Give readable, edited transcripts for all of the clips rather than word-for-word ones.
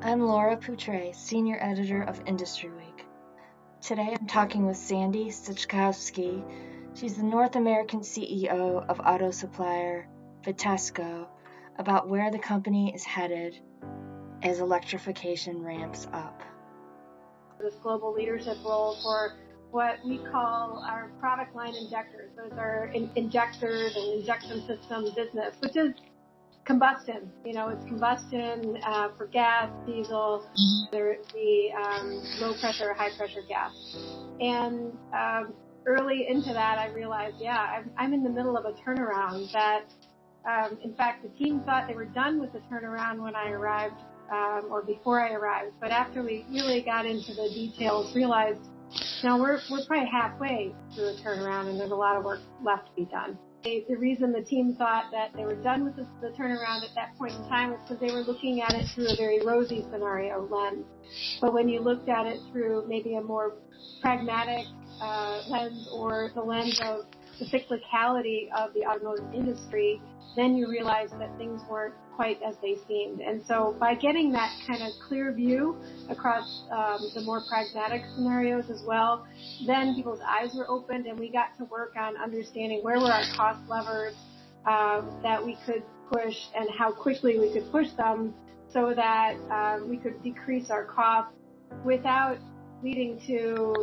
I'm Laura Putre, Senior Editor of IndustryWeek. Today I'm talking with Sandy Stojkovski. She's the North American CEO of auto supplier Vitesco, about where the company is headed as electrification ramps up. This global leadership role for what we call our product line injectors. Those are injectors and injection system business, which is combustion. It's combustion for gas, diesel, the low pressure, high pressure gas. And early into that, I realized, I'm in the middle of a turnaround that, in fact, the team thought they were done with the turnaround when I arrived, or before I arrived. But after we really got into the details, realized, we're probably halfway through the turnaround and there's a lot of work left to be done. The reason the team thought that they were done with the turnaround at that point in time was because they were looking at it through a very rosy scenario lens. But when you looked at it through maybe a more pragmatic lens, or the lens of the cyclicality of the automotive industry, then you realize that things weren't quite as they seemed. And so by getting that kind of clear view across the more pragmatic scenarios as well, then people's eyes were opened and we got to work on understanding where were our cost levers that we could push and how quickly we could push them so that we could decrease our costs without leading to,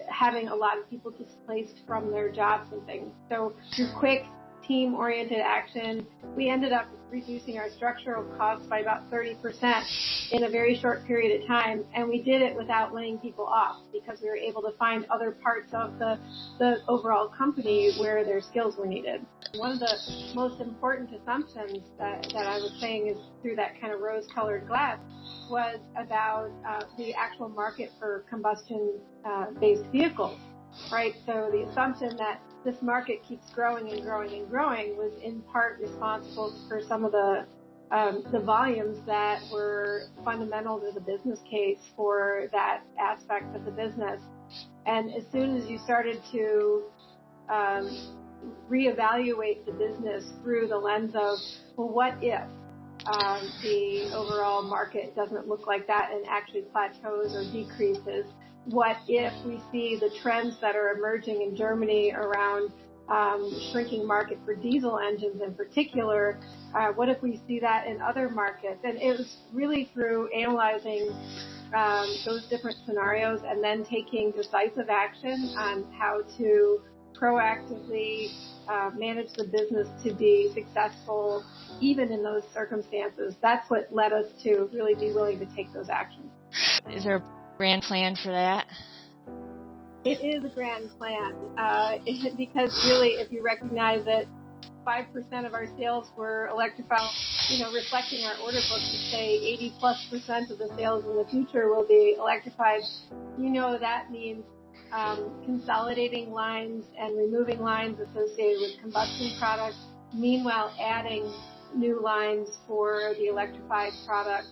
having a lot of people displaced from their jobs and things. So through quick team-oriented action, we ended up reducing our structural costs by about 30% in a very short period of time, and we did it without laying people off because we were able to find other parts of the overall company where their skills were needed. One of the most important assumptions that I was saying is through that kind of rose-colored glass was about the actual market for combustion-based vehicles, right? So the assumption that this market keeps growing and growing and growing was in part responsible for some of the volumes that were fundamental to the business case for that aspect of the business. And as soon as you started to reevaluate the business through the lens of, well, what if the overall market doesn't look like that and actually plateaus or decreases? What if we see the trends that are emerging in Germany around shrinking market for diesel engines in particular? What if we see that in other markets? And it was really through analyzing those different scenarios and then taking decisive action on how to proactively manage the business to be successful even in those circumstances. That's what led us to really be willing to take those actions. Is there a grand plan for that? It is a grand plan because really, if you recognize that 5% of our sales were electrified, reflecting our order book to say 80+% of the sales in the future will be electrified, that means consolidating lines and removing lines associated with combustion products, meanwhile adding new lines for the electrified product,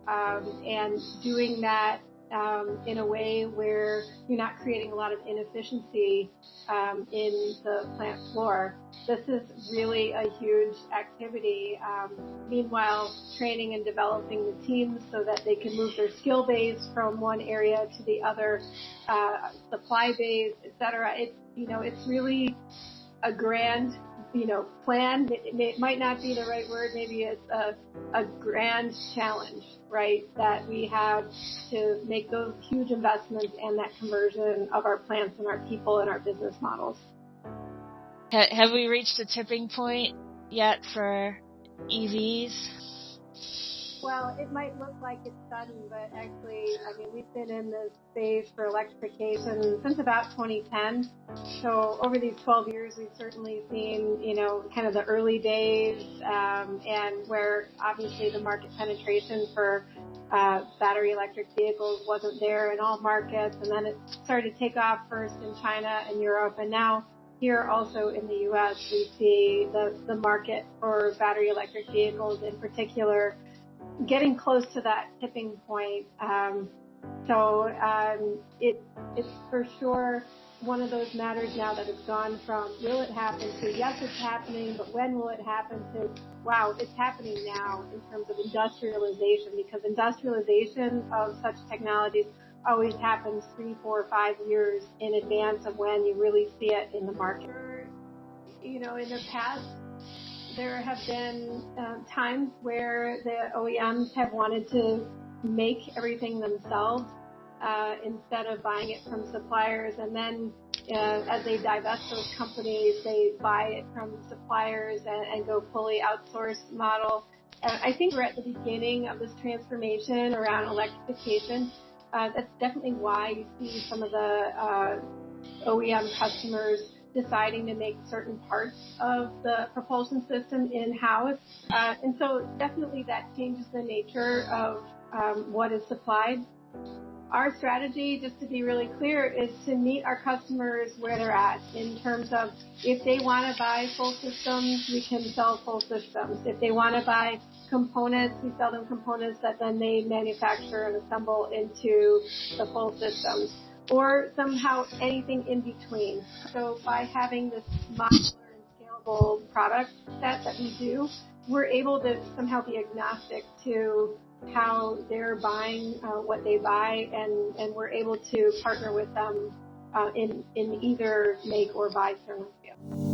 and doing that in a way where you're not creating a lot of inefficiency in the plant floor. This is really a huge activity. Meanwhile, training and developing the teams so that they can move their skill base from one area to the other, supply base, et cetera. It's really a grand plan. It might not be the right word. Maybe it's a grand challenge, right, that we have to make those huge investments and that conversion of our plants and our people and our business models. Have we reached a tipping point yet for EVs? Well, it might look like it's sudden, but actually, we've been in this space for electrification since about 2010. So over these 12 years, we've certainly seen, kind of the early days, and where obviously the market penetration for battery electric vehicles wasn't there in all markets. And then it started to take off first in China and Europe. And now here also in the U.S., we see the market for battery electric vehicles in particular getting close to that tipping point. So it's for sure one of those matters now that has gone from will it happen to yes, it's happening, but when will it happen to wow, it's happening now in terms of industrialization, because industrialization of such technologies always happens 3, 4, 5 years in advance of when you really see it in the market. You know, in the past, there have been times where the OEMs have wanted to make everything themselves instead of buying it from suppliers, and then as they divest those companies, they buy it from suppliers and go fully outsourced model. I think we're at the beginning of this transformation around electrification. That's definitely why you see some of the OEM customers deciding to make certain parts of the propulsion system in-house. And so definitely that changes the nature of what is supplied. Our strategy, just to be really clear, is to meet our customers where they're at in terms of if they want to buy full systems, we can sell full systems. If they want to buy components, we sell them components that then they manufacture and assemble into the full systems, or somehow anything in between. So by having this modular and scalable product set that we do, we're able to somehow be agnostic to how they're buying what they buy, and we're able to partner with them in either make or buy circumstance.